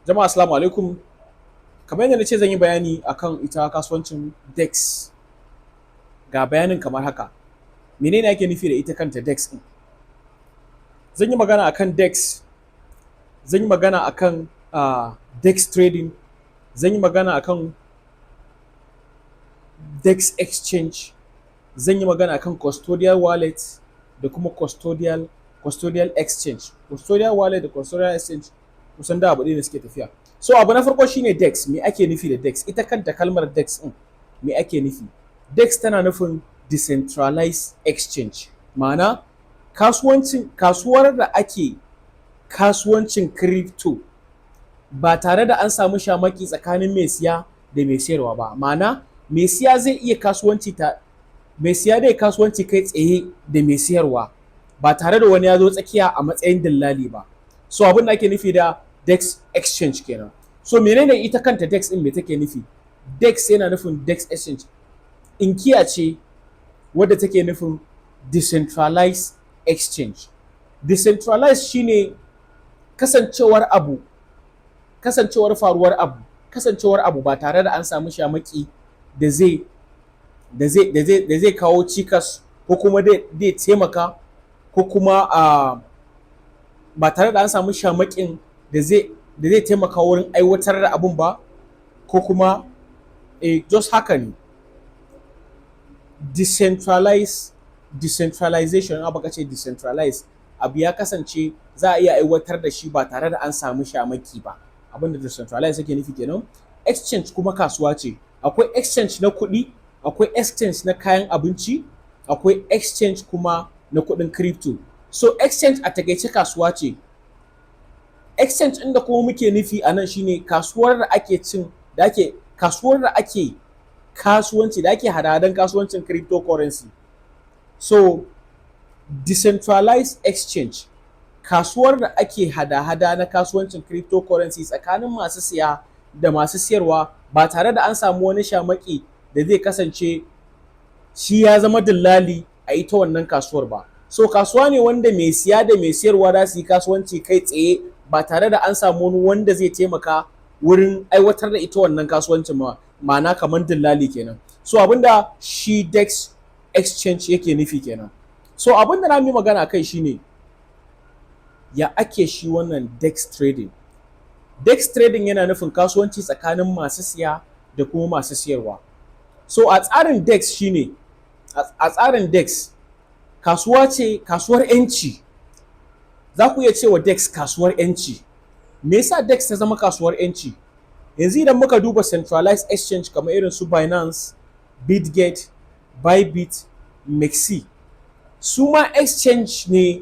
Jama'a assalamu alaikum. Kamar yadda na ce zan yi bayani akan ita kasuwancin DEX. Ga bayanin kamar haka. Menene ake nufi da ita kanta DEX ɗin? Zan yi magana akan DEX, zan yi magana akan DEX trading, zan yi magana akan DEX exchange, zan yi magana akan custodial wallet da kuma custodial exchange. Custodial wallet da custodial exchange kusan da abu ɗaya ne suke tafiya. So abu na farko shine DEX. Me ake nufi da DEX? Ita kanta kalmar DEX ɗin me ake nufi? DEX tana nufin decentralized exchange. Ma'ana kasuwar da ake kasuwancin crypto ba tare da an samu shamaki tsakanin mai siya da mai sayarwa ba. Ma'ana mai siya zai iya kasuwanci kai tsaye da mai sayarwa ba tare da wani ya zo tsakiya a matsayin dillali ba. So abin da ake nufi da DEX exchange kenan. So menene ita kanta DEX ɗin me take nufi? DEX yana nufin DEX exchange. Inkiya ce wadda take nufin decentralized exchange. Decentralized shine kasancewar faruwar abu ba tare da an samu shamaki da zai kawo cikas ko kuma zai taimaka ko kuma ba tare da an samu shamakin da zai taimaka wurin aiwatar da abun ba ko kuma just haka ne. Decentralization abu ka ce decentralized abu ya kasance za a iya aiwatar da shi ba tare da an samu shamaki ba. Abin da decentralized yake nufi kenan. Exchange kuma kasuwa ce. Akwai exchange na kuɗi, akwai exchange na kayan abinci, akwai exchange kuma na kuɗin crypto. So exchange a takaice kasuwa ce. Exchange inda kuma muke nufi a nan shine kasuwar da ake kasuwanci da ake hada-hadan kasuwancin cryptocurrency. So decentralized exchange kasuwar da ake hada-hada na kasuwancin cryptocurrency tsakanin masu siya da masu siyarwa ba tare da an samu wani shamaki da zai kasance shi ya zama dillali a ita wannan kasuwar ba. So kasuwa ne wanda mai siya da mai siyarwa za su yi kasuwanci kai tsaye ba tare da an samu wani wanda zai taimaka wurin aiwatar da ita wannan kasuwancin ba. Ma'ana kamar dillali kenan. So abinda shi DEX exchange yake nufi kenan. So abinda na yi magana kai shine ya ake shi wannan DEX trading. DEX trading yana nufin kasuwanci tsakanin masu siya da kuma masu siyarwa. So a tsarin DEX kasuwar yanci. Za ku iya cewa DEX kasuwar yanci. Me yasa DEX ta zama kasuwar yanci? Yanzu idan muka duba centralized exchange kamar irin su Binance, Bitget, Bybit, Mexi, su ma exchange ne,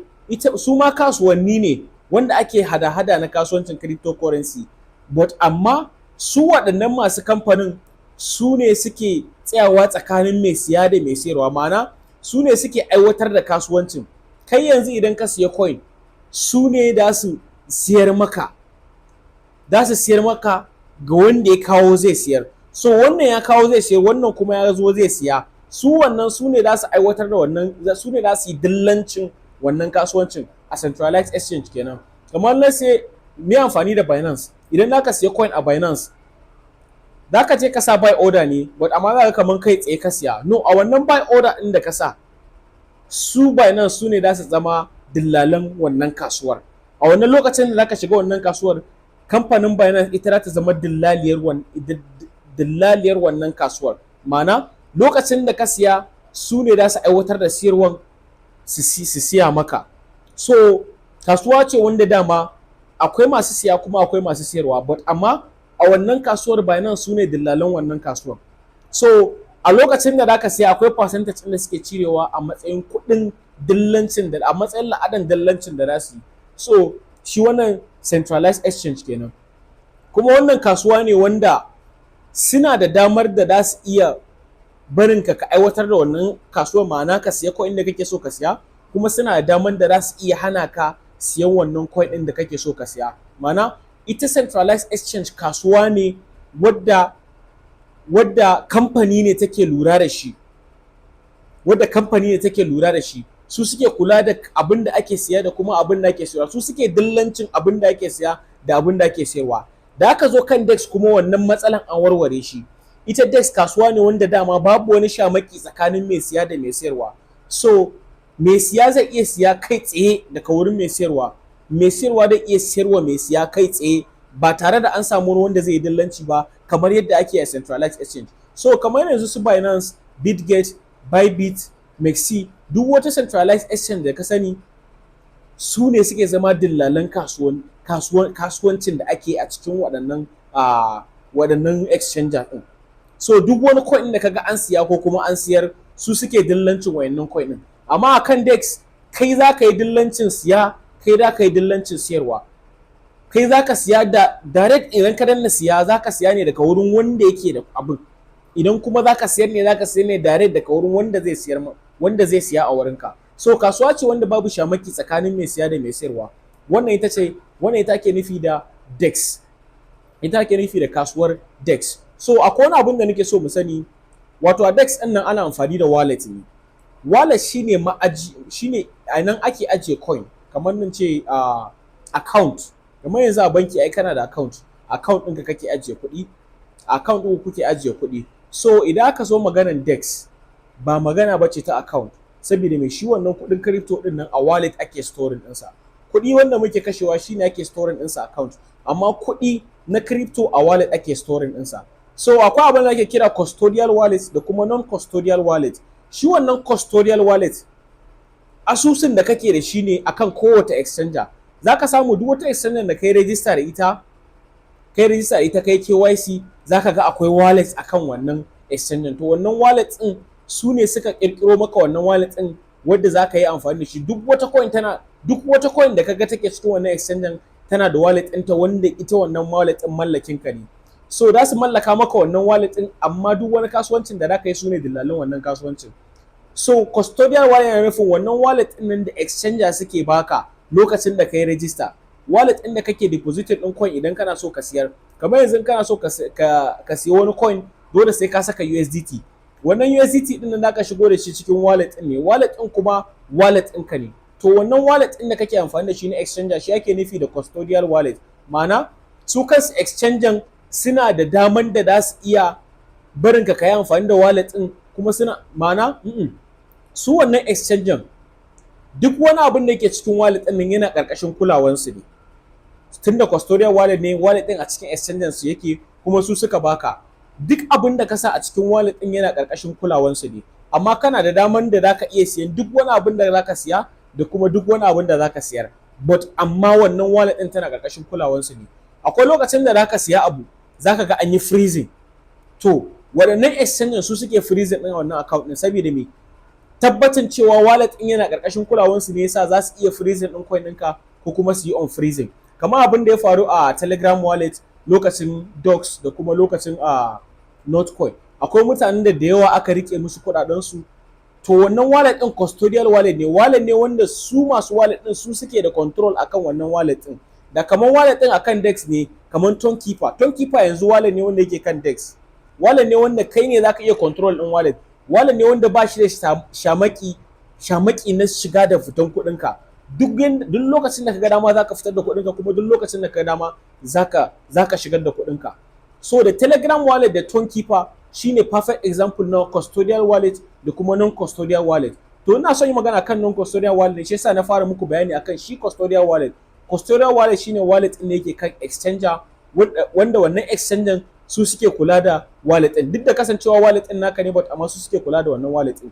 su ma kasuwanni ne wanda ake hada-hada na kasuwancin cryptocurrency. But amma su waɗannan masu kamfanin su ne suke tsayawa tsakanin mai siya da mai sayarwa. Ma'ana su ne suke aiwatar da kasuwancin. Kai yanzu idan ka siya coin, su ne da su siyar maka ga wanda ya kawo zai siyar. So wannan ya kawo zai siyar, wannan kuma ya zo zai siya. Su ne za su aiwatar da wannan, su ne za su yi dillancin wannan kasuwancin a centralized exchange kenan. Kamar na sai me amfani da Binance. Idan za ka siya coin a Binance, za ka je ka sa buy order ne, but amma za ka kamar kai tsaye ka siya. No, a wannan buy order ɗin da ka sa, su Binance su ne za su zama dillalan wannan kasuwar. A wannan lokacin da za ka shiga wannan kasuwar, kamfanin Binance ita za ta zama dillaliyar wannan kasuwar. Ma'ana lokacin da ka siya su ne za su aiwatar da siyarwan su siya maka. So kasuwa ce wanda dama akwai masu siya kuma akwai masu siyarwa, but amma a wannan kasuwar Binance su ne dillalan wannan kasuwar. So a lokacin da za ka siya akwai percentage da suke cirewa a matsayin kuɗin dillancin a matsayin la'adan dillancin da za su yi. So shi wannan centralized exchange kenan. Kuma wannan kasuwa ne wanda suna da damar da za su iya barin ka aiwatar da wannan kasuwar. Ma'ana ka siya coin da kake so ka siya, kuma suna da damar da za su iya hana ka siyan wannan coin ɗin da kake so ka siya. Ma'ana ita centralized exchange kasuwa ne wadda kamfani ne take lura da shi. Su suke kula da abin da ake siya da kuma abin da ake sayarwa. Su suke dillancin abin da ake siya da abin da ake sayarwa. Da aka zo kan DEX kuma wannan matsalan an warware shi. Ita DEX kasuwa ne wanda dama babu wani shamaki tsakanin mai siya da mai sayarwa. So mai siya zai iya siya kai tsaye daga wurin mai sayarwa zai iya sayarwa mai siya kai tsaye ba tare da an samu wanda zai yi dillanci ba, kamar yadda ake a centralized exchange. So kamar yanzu su Binance, Bitget, Bybit, Mexi, duk wata centralized exchange da ka sani su ne suke zama dillalan kasuwancin da ake a cikin waɗannan exchanger ɗin. So duk wani coin da kaga an siya ko kuma an siyar, su suke dillancin wayannan coin ɗin. Amma a kan DEX kai za ka yi dillancin siya, kai za ka yi dillancin siyarwa. Kai za ka siya da direct, idan ka danna siya za ka siya ne daga wurin wanda yake da abin. Idan kuma za ka siyar ne, za ka siyar ne direct daga wurin wanda zai siya a wurinka. So kasuwa ce wanda babu shamaki tsakanin mai siya da mai sayarwa. Wannan ita ake nufi da DEX. Ita ake nufi da kasuwar DEX. So akwai wani abin da nake so mu sani, wato a DEX ɗin nan ana amfani da wallet ne. Wallet shine a nan ake ajiye coin, kamar nan ce account. Kamar yanzu a banki ai kana da account ɗinka kake ajiye kuɗi, account ɗin kuke ajiye kuɗi. So idan aka zo maganar DEX, ba magana bace ta account, saboda mai shi wannan kuɗin crypto ɗin nan a wallet ake storing ɗinsa. Kuɗi wanda muke kashewa shine ake storing ɗinsa account, amma kuɗi na crypto a wallet ake storing ɗinsa. So akwai abin da ake kira custodial wallet da kuma non-custodial wallet. Shi wannan custodial wallet asusun da kake da shi ne akan kowace exchanger. Za ka samu duk wata exchanger da kai register da ita, kai KYC, za ka ga akwai wallet akan wannan exchanger. To wannan wallet ɗin su ne suka ƙirƙiro maka wannan wallet ɗin wadda za ka yi amfani da shi. Duk wata coin da kaga take cikin wannan exchanger tana da wallet ɗinta, wanda ita wannan wallet ɗin mallakin ka ne. So za su mallaka maka wannan wallet ɗin, amma duk wani kasuwancin da za ka yi su ne dillalin wannan kasuwancin. So custodial wallet yana nufin wannan wallet ɗin nan da exchanger suke baka lokacin da ka yi register. Wallet ɗin da kake deposited ɗin coin idan kana so ka siyar. Kamar yanzu kana so ka siya wani coin, dole sai ka saka USDT. Wannan USDT ɗin nan za ka shigo da shi cikin wallet ɗin ne. Wallet ɗin kuma wallet ɗinka ne. To wannan wallet ɗin da kake amfani da shi na exchanger shi ake nufi da custodial wallet. Ma'ana su kansu exchanger suna da daman da za su iya barin ka yi amfani da wallet ɗin, kuma su wannan exchanger duk wani abin da yake cikin wallet ɗin nan yana ƙarƙashin kulawansu ne. Tunda custodial wallet ne, wallet ɗin a cikin exchanger su yake, kuma su suka baka. Duk abin da ka sa a cikin wallet ɗin yana ƙarƙashin kulawansu ne. Amma kana da daman da zaka iya siyan duk wani abin da zaka siya da kuma duk wani abin da zaka siyar. But amma wannan wallet ɗin tana ƙarƙashin kulawansu ne. Akwai lokacin da zaka siya abu, zaka ga an yi freezing. To waɗannan exchanger su suke freezing ɗin wannan account ɗin, saboda me? Tabbacin cewa wallet ɗin yana ƙarƙashin kulawansu ne yasa za su iya freezing ɗin coin ɗinka ko kuma su yi on freezing. Kamar abin da ya faru a Telegram wallet lokacin DOX da kuma lokacin Notcoin. Akwai mutanen da yawa aka rike musu kuɗaɗensu. To wannan wallet ɗin custodial wallet ne wanda su masu wallet ɗin su suke da control akan wannan wallet ɗin. Da kamar wallet ɗin akan DEX ne, kamar Tonkeeper yanzu wallet ne wanda yake kan DEX. Wallet ne wanda kai ne zaka iya control ɗin wallet. Wallet ne wanda ba shi da shamaki na shiga da fitan kuɗinka. Duk lokacin da ka ga dama zaka fitar da kuɗinka, kuma duk lokacin da ka ga dama zaka shigar da kuɗinka. So da Telegram wallet da Tonkeeper shine perfect example na custodial wallet da kuma non-custodial wallet. To ina son yi magana kan non-custodial wallet, shi yasa na fara muku bayani akan shi custodial wallet. Custodial wallet shine wallet ɗin da yake kan exchanger, wanda wannan exchanger su suke kula da wallet ɗin. Duk da kasancewa wallet ɗin naka ne, but amma su suke kula da wannan wallet ɗin.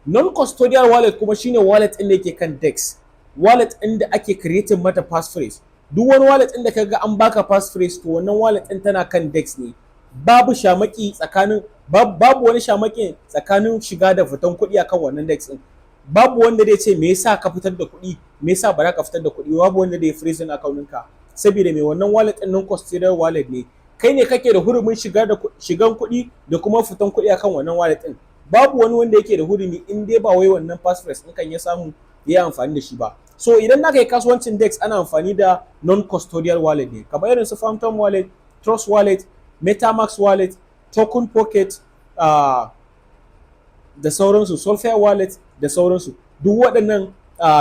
Non-custodial wallet kuma shine wallet ɗin da yake kan DEX. Wallet ɗin da ake creating mata passphrase. Duk wani wallet ɗin da kaga an baka passphrase, to wannan wallet ɗin tana kan DEX ne. Babu wani shamaki tsakanin shiga da fitan kuɗi akan wannan DEX ɗin. Babu wanda zai ce me yasa ka fitar da kuɗi, me yasa ba za ka fitar da kuɗi. Babu wanda zai freezing account ɗinka, saboda me wannan wallet ɗin non-custodial wallet ne. Kai ne kake da hurumin shigan kuɗi da kuma fitan kuɗi akan wannan wallet ɗin. Babu wani wanda yake da hurumi in dai ba wai wannan passphrase ɗin kan ya samu ya yi amfani da shi ba. So idan naka yi kasuwancin DEX ana amfani da non-custodial wallet ne, kamar irin su Fahimtar wallet, Trust wallet, MetaMask wallet, Token Pocket, da sauransu, Solfair wallet da sauransu. Duk waɗannan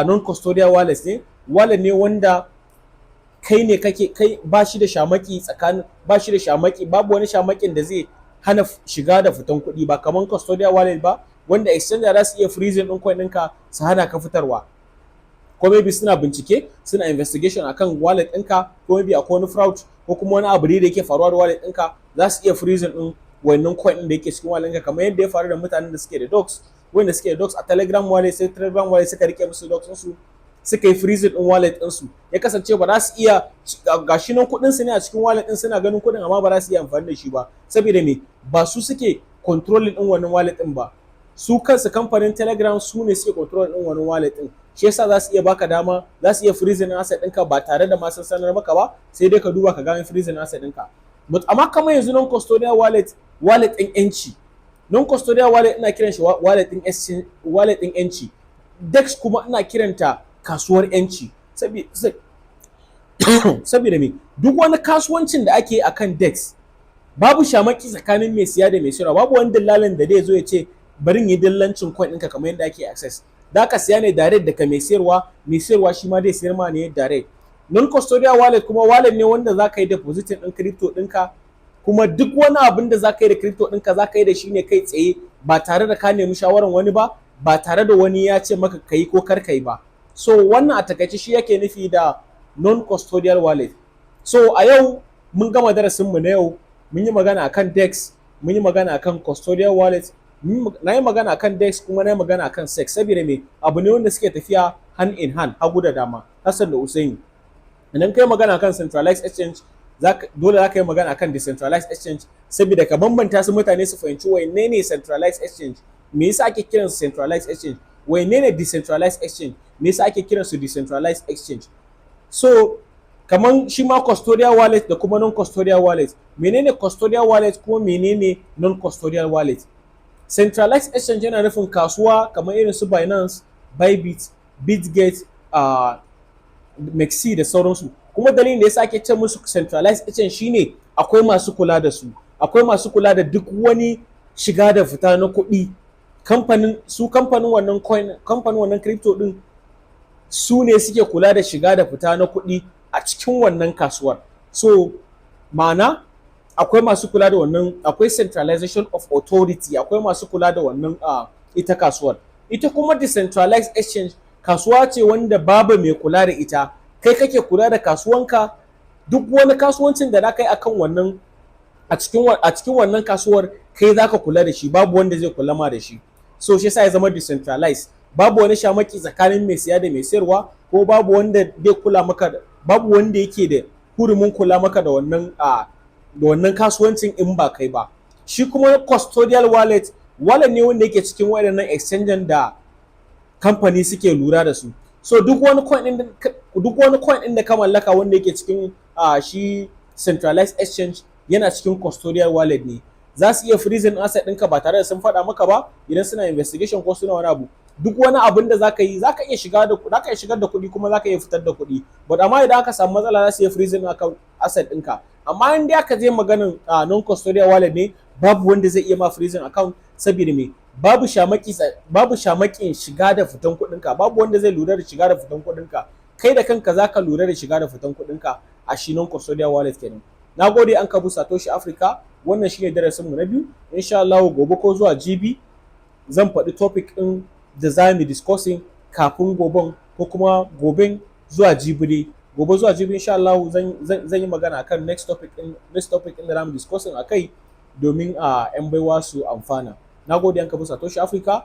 non-custodial wallets ne. Wallet ne wanda kai ne kake kai ba shi da shamaki tsakanin ba shi da shamaki babu wani shamakin da zai hana shiga da fitan kuɗi ba kamar custodial wallet ba wanda exchanger za su iya freezing ɗin coin ɗinka su hana ka fitarwa ko maybe suna bincike suna investigation akan wallet ɗinka ko maybe akwai wani fraud ko kuma wani abu da yake faruwa da wallet ɗinka za su iya freezing ɗin wannan coin ɗin da yake cikin wallet ɗinka kamar yadda ya faru da mutanen da suke da docs wanda suke da docs a telegram wallet sai telegram wallet suka rike musu docs ɗinsu suka yi freezing ɗin wallet ɗinsu ya kasance ba za su iya gashi nan kuɗin su ne a cikin wallet ɗin suna ganin kuɗin amma ba za su iya amfani da shi ba saboda me ba su suke controlling ɗin wannan wallet ɗin ba su kansu kamfanin telegram su ne suke control ɗin wannan wallet ɗin shi yasa za su iya baka dama za su iya freezing asset ɗinka ba tare da ma sun sanar maka ba sai dai ka duba ka gane freezing asset ɗinka amma kamar yanzu non custodial wallet ɗin yanci non custodial wallet ina kiran shi wallet ɗin yanci DEX kuma ina kiranta kasuwar yanci saboda me duk wani kasuwancin da ake akan DEX babu shamaki tsakanin mai siya da mai sayarwa babu wani dillalin da zai zo ya ce bari yi dillancin coin ɗinka kamar yadda ake access da ka siya ne direct daga mai sayarwa shi ma zai sayar ma ne direct non custodial wallet kuma wallet ne wanda za ka yi depositing ɗin crypto ɗinka kuma duk wani abin da za ka yi da crypto ɗinka za ka yi da shi ne kai tsaye ba tare da ka nemi shawaran wani ba tare da wani ya ce maka ka yi ko kar ka yi ba so wannan a takaice shi yake nufi da non custodial wallet so a yau mun gama darasinmu na yau mun yi magana akan DEX mun yi magana akan custodial wallet na yi magana akan DEX kuma na yi magana akan SEC saboda me abu ne wanda suke tafiya hand in hand hagu da dama Hassan da Usaini idan kai magana akan centralized exchange dole za ka yi magana akan decentralized exchange saboda ka bambanta su mutane su fahimci wanne ne centralized exchange me yasa ake kiran su centralized exchange wanne ne decentralized exchange me yasa ake kiran su decentralized exchange so kaman shi ma custodial wallet da kuma non custodial wallet menene custodial wallet kuma menene non custodial wallet centralized exchange yana nufin kasuwa kamar irin su Binance, Bybit, Bitget, Mexi da sauransu kuma dalilin da yasa ake ce musu centralized exchange shine akwai masu kula da su akwai masu kula da duk wani shiga da fita na kuɗi kamfanin wannan coin kamfanin wannan crypto din su ne suke kula da shiga da fita na kuɗi a cikin wannan kasuwar so ma'ana akwai masu kula da wannan akwai centralization of authority akwai masu kula da wannan ita kasuwar ita kuma decentralized exchange kasuwa ce wanda babu mai kula da ita kai kake kula da kasuwanka duk wani kasuwancin da zaka yi akan wannan a cikin wannan kasuwar kai zaka kula da shi babu wanda zai kula ma da shi so shi yasa ya zama decentralized babu wani shamaki tsakanin mai siya da mai sayarwa ko babu wanda zai kula maka babu wanda yake da hurumin kula maka da wannan kasuwancin in ba kai ba shi kuma custodial wallet ne wanda yake cikin waɗannan exchange da kamfani suke lura da su so duk wani coin din da ka mallaka wanda yake cikin shi centralized exchange yana cikin custodial wallet ne za su iya freezing asset ɗinka ba tare da sun faɗa maka ba idan suna investigation ko suna wani abu duk wani abin da zaka yi zaka iya shigar da kuɗi kuma zaka iya fitar da kuɗi but amma idan aka samu matsala za su iya freezing account asset ɗinka amma in dai aka je maganin non custodial wallet ne babu wanda zai iya ma freezing account saboda me babu shamakin shiga da fitan kuɗinka babu wanda zai lura da shiga da fitan kuɗinka kai da kanka zaka lura da shiga da fitan kuɗinka a shi non custodial wallet kenan nagode Ankabuut Satoshi Africa wannan shine darasin mu na biyu insha Allah gobe ko zuwa GB zan faɗi topic ɗin da za mu discussing kafin goben ko kuma goben zuwa jibi gobe zuwa jibi insha Allah zan yi magana akan next topic ɗin da za mu discussing akai domin yan baiwa su amfana nagode Ankabuut Satoshi Africa